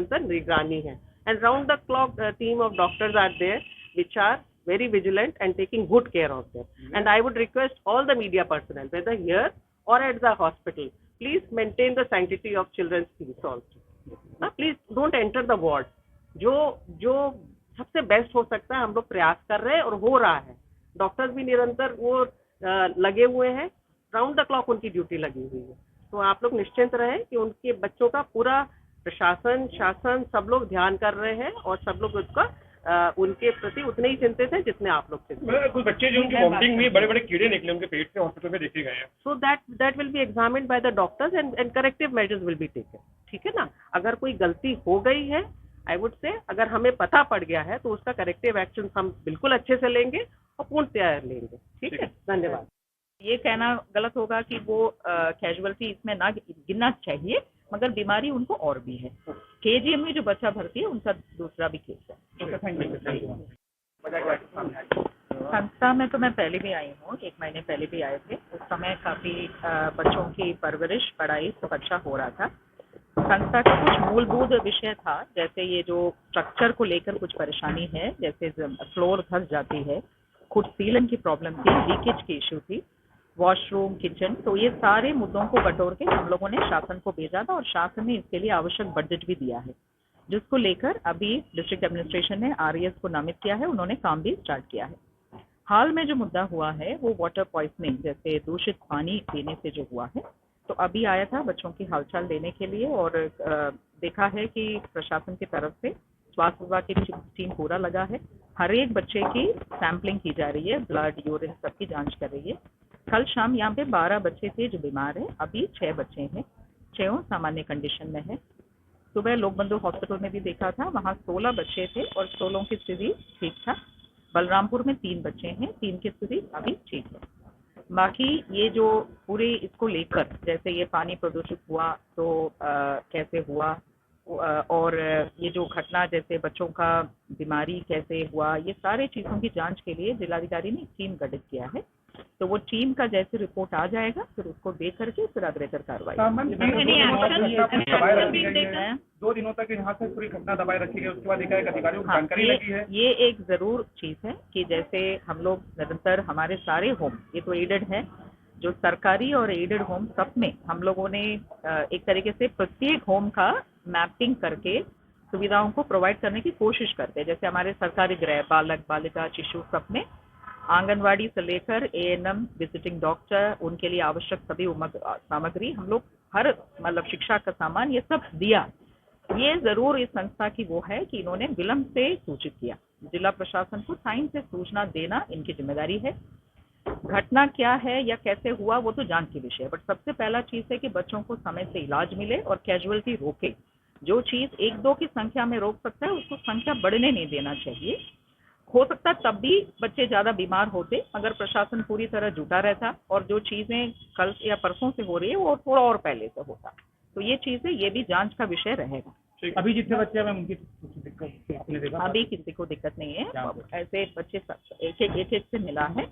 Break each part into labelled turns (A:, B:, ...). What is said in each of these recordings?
A: निरंतर निगरानी है। And round the clock team of doctors are there which are very vigilant and taking good care of them. And I would request all the media personnel, whether here or at the hospital, please maintain the sanctity of children's peace also. Please don't enter the ward. जो सबसे best हो सकता है हम लोग प्रयास कर रहे हैं और हो रहा है। डॉक्टर्स भी निरंतर वो लगे हुए हैं, राउंड द क्लॉक उनकी ड्यूटी लगी हुई है। तो आप लोग निश्चिंत रहें कि उनके बच्चों का पूरा प्रशासन, शासन सब लोग ध्यान कर रहे हैं और सब लोग उसका उनके प्रति उतने ही चिंतित हैं जितने आप लोग चिंतित हैं।
B: कुछ बच्चे जो उनकी वॉमिटिंग में बड़े बड़े कीड़े निकले उनके पेट से हॉस्पिटल में देखे गए हैं।
A: So that will be examined by the doctors and corrective measures will be taken. ठीक है ना, अगर कोई गलती हो गई है, आई वुड से अगर हमें पता पड़ गया है तो उसका करेक्टिव एक्शन हम बिल्कुल अच्छे से लेंगे और पूर्णतया लेंगे। ठीक है, धन्यवाद।
C: ये कहना गलत होगा कि वो कैजुअलिटी इसमें ना गिनना चाहिए, मगर बीमारी उनको और भी है। केजीएम में जो बच्चा भर्ती है उनका दूसरा भी केस है। संस्था में तो मैं पहले भी आई हूँ, 1 महीने पहले भी आए थे। उस समय काफी बच्चों की परवरिश, पढ़ाई सब अच्छा हो रहा था। संस्था का कुछ मूलभूत विषय था, जैसे ये जो स्ट्रक्चर को लेकर कुछ परेशानी है, जैसे फ्लोर धंस जाती है, कुछ सीलन की प्रॉब्लम थी, लीकेज की इश्यू थी, वॉशरूम, किचन, तो ये सारे मुद्दों को बटोर के हम लोगों ने शासन को भेजा था और शासन ने इसके लिए आवश्यक बजट भी दिया है, जिसको लेकर अभी डिस्ट्रिक्ट एडमिनिस्ट्रेशन ने आरईएस को नामित किया है, उन्होंने काम भी स्टार्ट किया है। हाल में जो मुद्दा हुआ है वो वाटर पॉइजनिंग, जैसे दूषित पानी पीने से जो हुआ है, तो अभी आया था बच्चों की हालचाल लेने के लिए और देखा है कि प्रशासन की तरफ से स्वास्थ्य विभाग की टीम पूरा लगा है। हर एक बच्चे की सैंपलिंग की जा रही है, ब्लड, यूरिन सबकी जांच कर रही है। कल शाम यहाँ पे 12 बच्चे थे जो बीमार हैं, अभी 6 बच्चे हैं, 6 सामान्य कंडीशन में है। सुबह लोकबंधु हॉस्पिटल में भी देखा था, वहाँ 16 बच्चे थे और 16 की स्थिति ठीक था। बलरामपुर में 3 बच्चे हैं, 3 की स्थिति अभी ठीक है। बाकी ये जो पूरे इसको लेकर, जैसे ये पानी प्रदूषित हुआ तो कैसे हुआ, और ये जो घटना जैसे बच्चों का बीमारी कैसे हुआ, ये सारे चीज़ों की जांच के लिए जिलाधिकारी ने एक टीम गठित किया है। तो वो टीम का जैसे रिपोर्ट आ जाएगा फिर उसको देख करके फिर अग्रेसर कार्रवाई।
B: 2 दिनों तक यहाँ से पूरी घटना दबाए रखी गई, उसके बाद एक अधिकारियों को जानकारी लगी है।
C: ये एक जरूर चीज है कि जैसे हम लोग निरंतर हमारे सारे होम, ये तो एडेड है, जो सरकारी और एडेड होम सब में हम लोगों ने एक तरीके से प्रत्येक होम का मैपिंग करके सुविधाओं को प्रोवाइड करने की कोशिश करते हैं। जैसे हमारे सरकारी गृह, बालक बालिका शिशु सब में आंगनवाड़ी से लेकर एएनएम, विजिटिंग डॉक्टर, उनके लिए आवश्यक सभी सामग्री हम लोग हर मतलब शिक्षा का सामान ये सब दिया। ये जरूर इस संस्था की वो है कि इन्होंने विलंब से सूचित किया। जिला प्रशासन को टाइम से सूचना देना इनकी जिम्मेदारी है। घटना क्या है या कैसे हुआ वो तो जांच की विषय है, बट सबसे पहला चीज है कि बच्चों को समय से इलाज मिले और कैजुअलिटी रोके। जो चीज 1-2 की संख्या में रोक सकता है उसको संख्या बढ़ने नहीं देना चाहिए। हो सकता तब भी बच्चे ज्यादा बीमार होते अगर प्रशासन पूरी तरह जुटा रहता और जो चीजें कल या परसों से हो रही है वो थोड़ा और पहले से होता। तो ये चीजें ये भी जांच का विषय रहेगा।
B: अभी जितने बच्चे हैं उनकी
C: अभी किसी को दिक्कत नहीं है, ऐसे बच्चे एक से मिला है।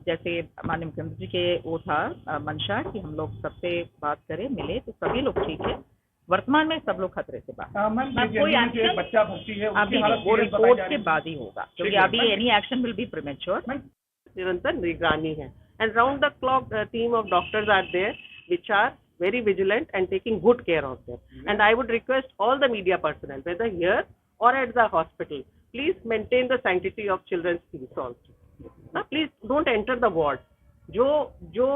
C: जैसे माननीय मुख्यमंत्री जी के वो था मंशा कि हम लोग सबसे बात करें, मिले, तो सभी लोग ठीक है। वर्तमान में सब लोग खतरे से बाहर।
B: कोई बच्चा भर्ती है
C: अभी वो रिपोर्ट के बाद ही होगा, क्योंकि अभी any action will be premature.
A: निरंतर निगरानी है and round the clock team of doctors are there which are very vigilant and taking good care of them. And I would request all the media personnel, whether here or at the hospital, please maintain the sanctity of children's peace also. Please don't enter the ward. जो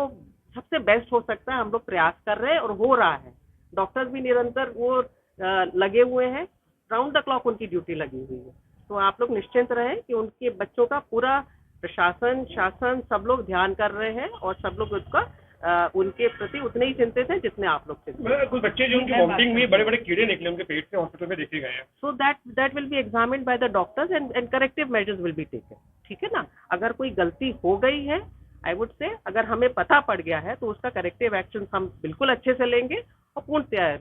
A: सबसे best हो सकता है हम लोग प्रयास कर रहे हैं और हो रहा है। डॉक्टर्स भी निरंतर वो लगे हुए हैं, राउंड द क्लॉक उनकी ड्यूटी लगी हुई है। तो आप लोग निश्चिंत रहें कि उनके बच्चों का पूरा प्रशासन, शासन सब लोग ध्यान कर रहे हैं और सब लोग उसका उनके प्रति उतने ही चिंतित हैं जितने आप लोग चिंतित हैं।
B: कुछ बच्चे जो उनकी वॉमिटिंग में बड़े बड़े कीड़े निकले उनके पेट से हॉस्पिटल में देखे गए हैं।
A: So that will be examined by the doctors and corrective measures will be taken. ठीक है ना, अगर कोई गलती हो गई है, आई वुड से अगर हमें पता पड़ गया है तो उसका करेक्टिव एक्शन हम बिल्कुल अच्छे से लेंगे और पूर्णतया